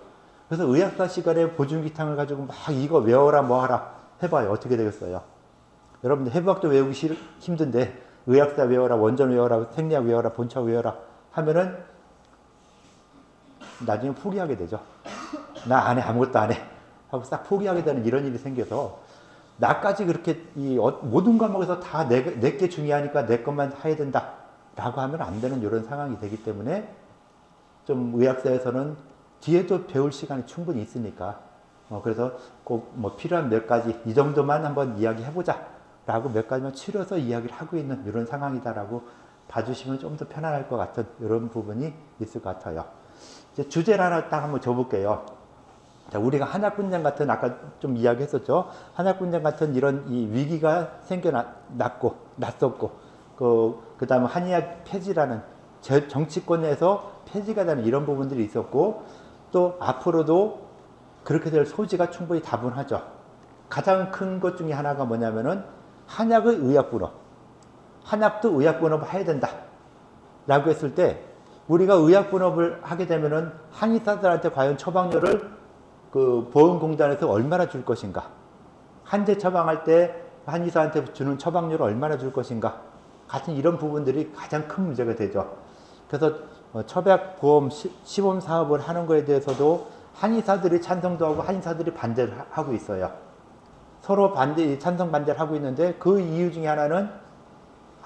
그래서 의학사 시간에 보증기탕을 가지고 막 이거 외워라 뭐하라 해봐요. 어떻게 되겠어요? 여러분들 해부학도 외우기 힘든데 의학사 외워라, 원전 외워라, 생리학 외워라, 본차 외워라 하면은 나중에 포기하게 되죠. 나 안 해, 아무것도 안 해 하고 싹 포기하게 되는 이런 일이 생겨서 나까지 그렇게 모든 과목에서 다 내게 중요하니까 내 것만 해야 된다 라고 하면 안 되는 이런 상황이 되기 때문에 좀 의학사에서는 뒤에도 배울 시간이 충분히 있으니까 그래서 꼭 뭐 필요한 몇 가지 이 정도만 한번 이야기해보자 라고 몇 가지만 추려서 이야기를 하고 있는 이런 상황이다 라고 봐주시면 좀 더 편안할 것 같은 이런 부분이 있을 것 같아요. 이제 주제를 하나 딱 한번 줘볼게요. 자, 우리가 한약군장 같은 아까 좀 이야기했었죠. 한약군장 같은 이런 이 위기가 났었고 그 다음에 한의학 폐지라는 정치권에서 폐지가 되는 이런 부분들이 있었고 또 앞으로도 그렇게 될 소지가 충분히 다분하죠. 가장 큰 것 중에 하나가 뭐냐면은 한약의 의학분업. 한약도 의학분업을 해야 된다. 라고 했을 때 우리가 의학분업을 하게 되면은 한의사들한테 과연 처방료를 그 보험공단에서 얼마나 줄 것인가. 한제 처방할 때 한의사한테 주는 처방료를 얼마나 줄 것인가. 같은 이런 부분들이 가장 큰 문제가 되죠. 그래서 처백보험 시범 사업을 하는 거에 대해서도 한의사들이 찬성도 하고 한의사들이 반대를 하고 있어요. 서로 찬성 반대를 하고 있는데 그 이유 중에 하나는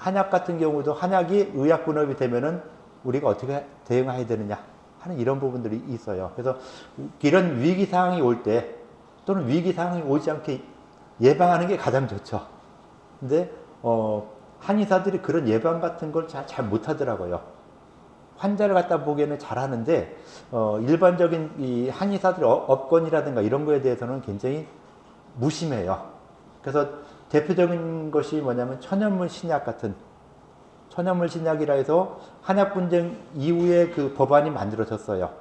한약 같은 경우도 한약이 의약 분업이 되면은 우리가 어떻게 대응해야 되느냐 하는 이런 부분들이 있어요. 그래서 이런 위기 상황이 올 때 또는 위기 상황이 오지 않게 예방하는 게 가장 좋죠. 근데 한의사들이 그런 예방 같은 걸 잘 못하더라고요. 환자를 갖다 보기에는 잘하는데 일반적인 이 한의사들의 업권이라든가 이런 거에 대해서는 굉장히 무심해요. 그래서 대표적인 것이 뭐냐면 천연물 신약 같은, 천연물 신약이라 해서 한약 분쟁 이후에 그 법안이 만들어졌어요.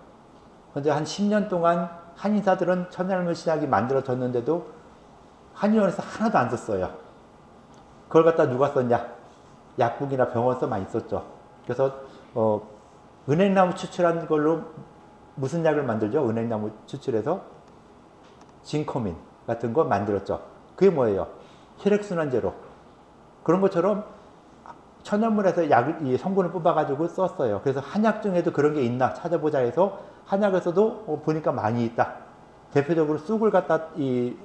그런데 한 10년 동안 한의사들은 천연물 신약이 만들어졌는데도 한의원에서 하나도 안 썼어요. 그걸 갖다 누가 썼냐? 약국이나 병원에서 많이 썼죠. 그래서 은행나무 추출한 걸로 무슨 약을 만들죠? 은행나무 추출해서 진코민 같은 거 만들었죠. 그게 뭐예요? 혈액순환제로. 그런 것처럼 천연물에서 이 성분을 뽑아가지고 썼어요. 그래서 한약 중에도 그런 게 있나 찾아보자 해서 한약에서도 보니까 많이 있다. 대표적으로 쑥을 갖다 이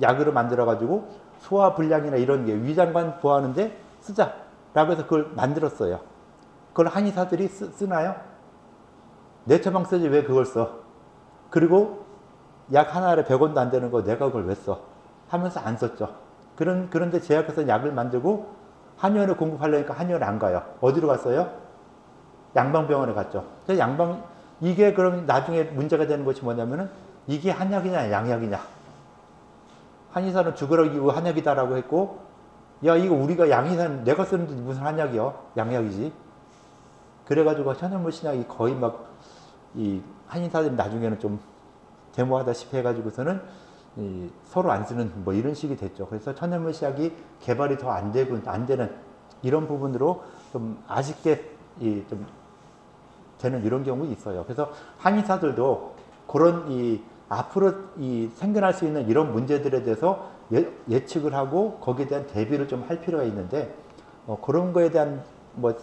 약으로 만들어가지고 소화불량이나 이런 게 위장관 보호하는데 쓰자라고 해서 그걸 만들었어요. 그걸 한의사들이 쓰나요? 내 처방 쓰지 왜 그걸 써? 그리고 약 하나에 100원도 안 되는 거 내가 그걸 왜 써? 하면서 안 썼죠. 그런데 제약회사 약을 만들고 한의원에 공급하려니까 한의원에 안 가요. 어디로 갔어요? 양방병원에 갔죠. 이게 그럼 나중에 문제가 되는 것이 뭐냐면은 이게 한약이냐 양약이냐. 한의사는 죽으라고 이거 한약이다라고 했고, 야 이거 우리가 양의사는 내가 쓰는데 무슨 한약이요? 양약이지. 그래가지고 천연물 신약이 거의 막 이 한의사들이 나중에는 좀 데모하다시피 해가지고서는 서로 안 쓰는 뭐 이런 식이 됐죠. 그래서 천연물 신약이 개발이 더 안 되는 이런 부분으로 좀 아쉽게 좀 되는 이런 경우가 있어요. 그래서 한의사들도 그런 앞으로 생겨날 수 있는 이런 문제들에 대해서 예측을 하고 거기에 대한 대비를 좀 할 필요가 있는데 그런 거에 대한 뭐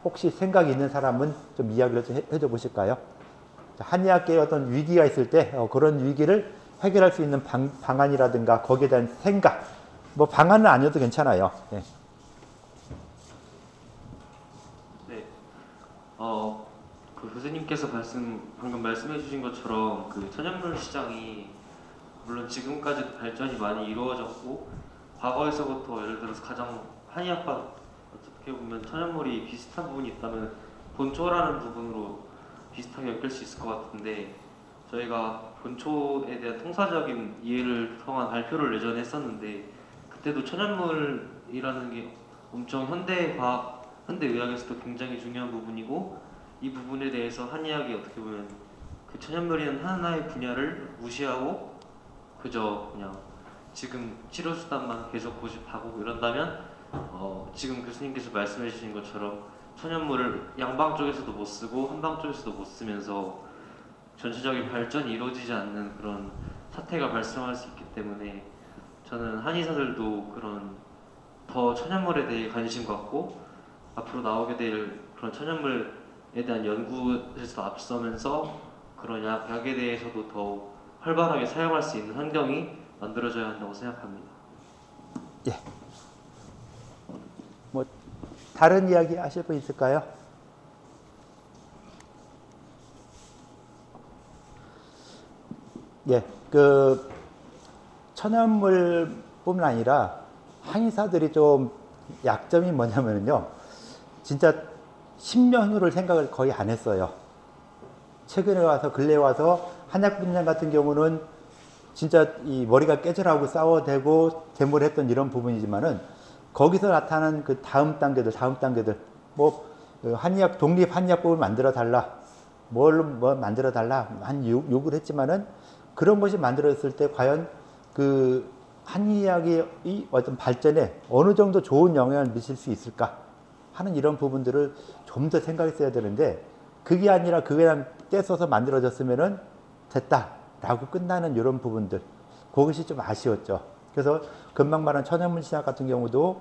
혹시 생각이 있는 사람은 좀 이야기를 좀 해줘 보실까요? 한의학계에 어떤 위기가 있을 때 그런 위기를 해결할 수 있는 방안이라든가 거기에 대한 생각, 뭐 방안은 아니어도 괜찮아요. 네. 네. 그 교수님께서 방금 말씀해 주신 것처럼 그 천연물 시장이 물론 지금까지도 발전이 많이 이루어졌고 과거에서부터 예를 들어서 가장 한의학과 어떻게 보면 천연물이 비슷한 부분이 있다면 본초라는 부분으로 비슷하게 엮일 수 있을 것 같은데 저희가 본초에 대한 통사적인 이해를 통한 발표를 예전에 했었는데 그때도 천연물이라는 게 엄청 현대의학에서도 굉장히 중요한 부분이고 이 부분에 대해서 한의학이 어떻게 보면 그 천연물이라는 하나의 분야를 무시하고 그저 그냥 지금 치료수단만 계속 고집하고 이런다면 지금 교수님께서 말씀해 주신 것처럼 천연물을 양방 쪽에서도 못 쓰고 한방 쪽에서도 못 쓰면서 전체적인 발전이 이루어지지 않는 그런 사태가 발생할 수 있기 때문에 저는 한의사들도 그런 더 천연물에 대해 관심 갖고 앞으로 나오게 될 그런 천연물에 대한 연구에서 앞서면서 그런 약에 대해서도 더 활발하게 사용할 수 있는 환경이 만들어져야 한다고 생각합니다. 예. 뭐 다른 이야기 하실 분 있을까요? 예, 그 천연물뿐만 아니라 한의사들이 좀 약점이 뭐냐면요, 진짜 10년 후를 생각을 거의 안 했어요. 최근에 와서 근래에 와서 한약 분야 같은 경우는 진짜 이 머리가 깨져나오고 싸워대고 데모를 했던 이런 부분이지만은 거기서 나타나는 그 다음 단계들 뭐 한의학 독립 한의학법을 만들어 달라, 뭐 만들어 달라 한 요구를 했지만은 그런 것이 만들어졌을 때 과연 그 한의학의 어떤 발전에 어느 정도 좋은 영향을 미칠 수 있을까 하는 이런 부분들을 좀 더 생각했어야 되는데 그게 아니라 그냥 떼써서 만들어졌으면은 됐다라고 끝나는 이런 부분들, 그것이 좀 아쉬웠죠. 그래서 금방 말한 천연물 신약 같은 경우도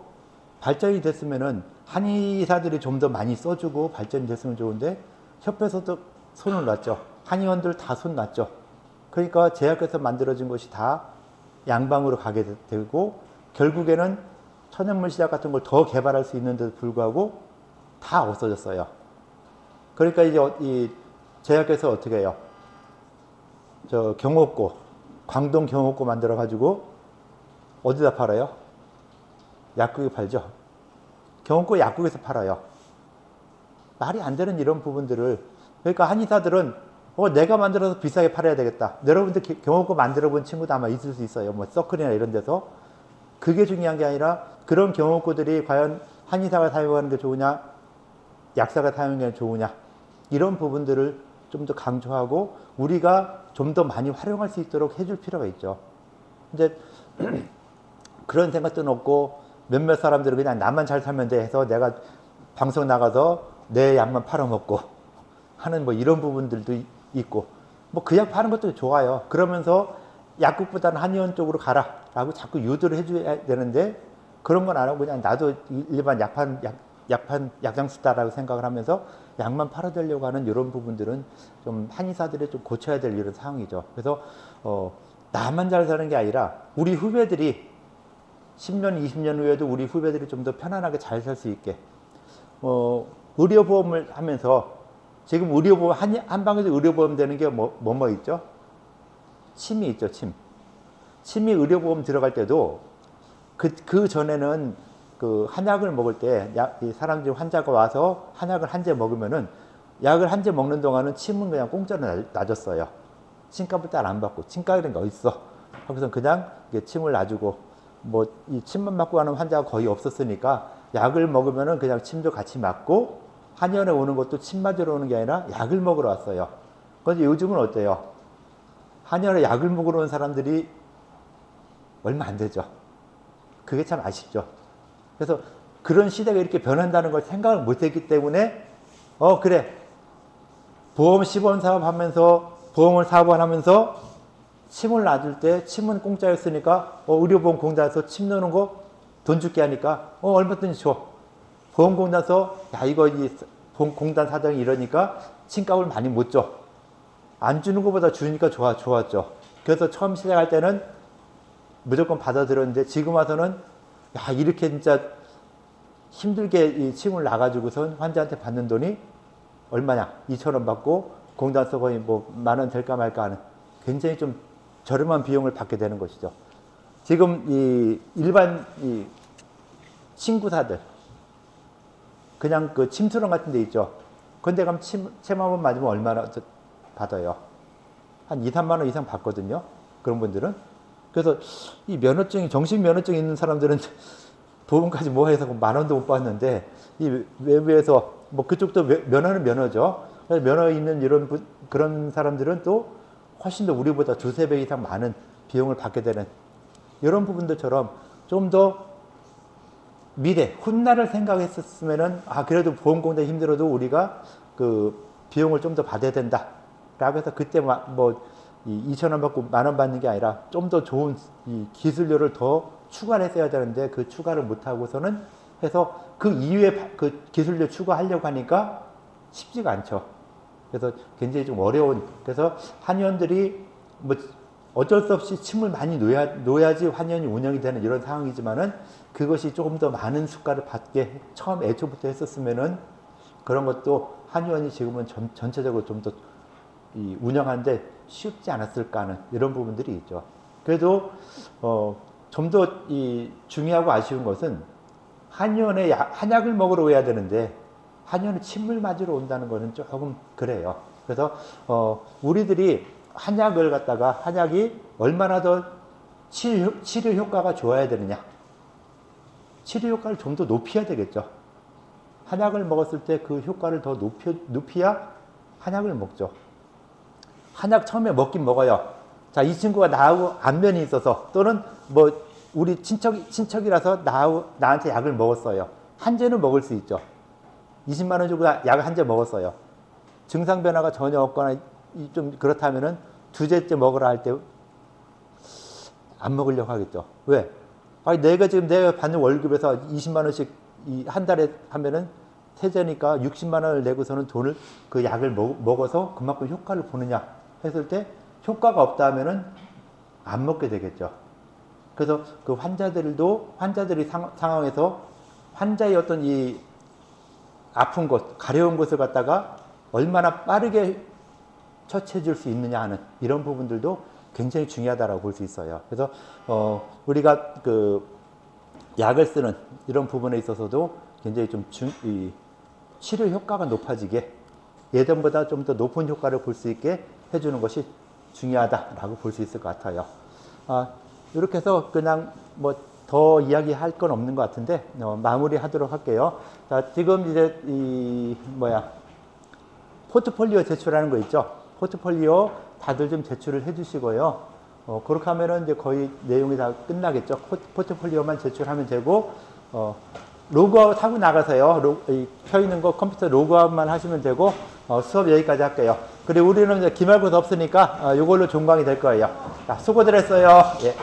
발전이 됐으면은 한의사들이 좀 더 많이 써주고 발전이 됐으면 좋은데 협회에서도 손을 놨죠. 한의원들 다 손 놨죠. 그러니까 제약회사 만들어진 것이 다 양방으로 가게 되고 결국에는 천연물 시작 같은 걸 더 개발할 수 있는데도 불구하고 다 없어졌어요. 그러니까 이제 이 제약회사 어떻게 해요? 저 경옥고, 광동 경옥고 만들어 가지고 어디다 팔아요? 약국에 팔죠. 경옥고 약국에서 팔아요. 말이 안 되는 이런 부분들을, 그러니까 한의사들은 내가 만들어서 비싸게 팔아야 되겠다. 여러분들 경옥고 만들어 본 친구도 아마 있을 수 있어요. 뭐 서클이나 이런 데서. 그게 중요한 게 아니라 그런 경옥고들이 과연 한의사가 사용하는 게 좋으냐, 약사가 사용하는 게 좋으냐, 이런 부분들을 좀 더 강조하고 우리가 좀 더 많이 활용할 수 있도록 해줄 필요가 있죠. 이제 그런 생각도 없고 몇몇 사람들은 그냥 나만 잘 살면 돼 해서 내가 방송 나가서 내 약만 팔아먹고 하는 뭐 이런 부분들도 있고, 뭐 그 약 파는 것도 좋아요. 그러면서 약국보다는 한의원 쪽으로 가라 라고 자꾸 유도를 해줘야 되는데 그런 건 안 하고 그냥 나도 일반 약장수다라고 생각을 하면서 약만 팔아대려고 하는 이런 부분들은 좀 한의사들이 좀 고쳐야 될 이런 상황이죠. 그래서 나만 잘 사는 게 아니라 우리 후배들이 10년, 20년 후에도 우리 후배들이 좀 더 편안하게 잘 살 수 있게 의료보험을 하면서 지금 의료보험 한방에서 의료보험 되는 게 뭐 있죠? 침이 있죠, 침. 침이 의료보험 들어갈 때도 그 전에는 그 한약을 먹을 때 사람들이 환자가 와서 한약을 한 재 먹으면은 약을 한 재 먹는 동안은 침은 그냥 공짜로 놔줬어요. 침값을 따로 안 받고 침값이라는 게 어딨어. 거기서 그냥 침을 놔주고 뭐 이 침만 맞고 가는 환자가 거의 없었으니까 약을 먹으면은 그냥 침도 같이 맞고 한의원에 오는 것도 침 맞으러 오는 게 아니라 약을 먹으러 왔어요. 그런데 요즘은 어때요? 한의원에 약을 먹으러 온 사람들이 얼마 안 되죠. 그게 참 아쉽죠. 그래서 그런 시대가 이렇게 변한다는 걸 생각을 못했기 때문에 그래, 보험 시범 사업하면서 보험을 사업하면서 침을 놔줄 때 침은 공짜였으니까 의료보험 공단에서 침 넣는 거 돈 줄게 하니까 얼마든지 줘. 보험공단에서 야 이거 이 공단 사장이 이러니까 침값을 많이 못 줘. 안 주는 것보다 주니까 좋았죠. 그래서 처음 시작할 때는 무조건 받아들였는데 지금 와서는 야 이렇게 진짜 힘들게 이 침을 놔가지고선 환자한테 받는 돈이 얼마냐? 2,000원 받고 공단에서 거의 뭐 10,000원 될까 말까 하는 굉장히 좀 저렴한 비용을 받게 되는 것이죠. 지금 이 일반 이 친구사들 그냥 그 침수령 같은 데 있죠. 근데 가면 침 한번 맞으면 얼마나 받아요? 한 2, 3만 원 이상 받거든요. 그런 분들은. 그래서 이 면허증이 정식 면허증 있는 사람들은 보험까지 뭐 해서 10,000원도 못 받는데 이 외부에서 뭐 그쪽도 면허는 면허죠. 그래서 면허 있는 그런 사람들은 또 훨씬 더 우리보다 2, 3배 이상 많은 비용을 받게 되는 이런 부분들처럼 좀 더 미래, 훗날을 생각했었으면은 그래도 보험공단이 힘들어도 우리가 그 비용을 좀 더 받아야 된다. 라고 해서 그때 뭐 2,000원 받고 10,000원 받는 게 아니라 좀 더 좋은 이 기술료를 더 추가를 했어야 되는데 그 추가를 못하고서는 해서 그 이후에 그 기술료 추가하려고 하니까 쉽지가 않죠. 그래서 굉장히 좀 어려운, 그래서 한의원들이 뭐 어쩔 수 없이 침을 많이 놓아야지 한의원이 운영이 되는 이런 상황이지만은 그것이 조금 더 많은 수가를 받게 처음 애초부터 했었으면은 그런 것도 한의원이 지금은 전체적으로 좀 더 운영하는데 쉽지 않았을까 하는 이런 부분들이 있죠. 그래도 좀 더 중요하고 아쉬운 것은 한의원에 한약을 먹으러 와야 되는데 한의원에 침을 맞으러 온다는 거는 조금 그래요. 그래서 우리들이 한약을 갖다가 한약이 얼마나 더 치료 효과가 좋아야 되느냐. 치료 효과를 좀 더 높여야 되겠죠. 한약을 먹었을 때 그 효과를 더 높여야 한약을 먹죠. 한약 처음에 먹긴 먹어요. 자, 이 친구가 나하고 안면이 있어서 또는 뭐 우리 친척이라서 나한테 약을 먹었어요. 한 재는 먹을 수 있죠. 20만 원 주고 약을 한 재 먹었어요. 증상 변화가 전혀 없거나 좀 그렇다면은 2재째 먹으라 할 때 안 먹으려고 하겠죠. 왜? 내가 받는 월급에서 20만 원씩 한 달에 하면은 세제니까 60만 원을 내고서는 그 약을 먹어서 그만큼 효과를 보느냐 했을 때 효과가 없다 하면은 안 먹게 되겠죠. 그래서 그 환자들이 상황에서 환자의 어떤 이 아픈 곳, 가려운 곳을 갖다가 얼마나 빠르게 처치해 줄 수 있느냐 하는 이런 부분들도 굉장히 중요하다고 볼 수 있어요. 그래서 우리가 그 약을 쓰는 이런 부분에 있어서도 굉장히 좀 이 치료 효과가 높아지게 예전보다 좀 더 높은 효과를 볼 수 있게 해주는 것이 중요하다라고 볼 수 있을 것 같아요. 이렇게 해서 그냥 뭐 더 이야기할 건 없는 것 같은데 마무리하도록 할게요. 자, 지금 이제 포트폴리오 제출하는 거 있죠. 포트폴리오 다들 좀 제출을 해주시고요. 그렇게 하면은 이제 거의 내용이 다 끝나겠죠. 포트폴리오만 제출하면 되고 로그아웃 하고 나가세요. 켜 있는 거 컴퓨터 로그아웃만 하시면 되고 수업 여기까지 할게요. 그리고 우리는 이제 기말고사 없으니까 이걸로 종강이 될 거예요. 자, 수고들 했어요. 예.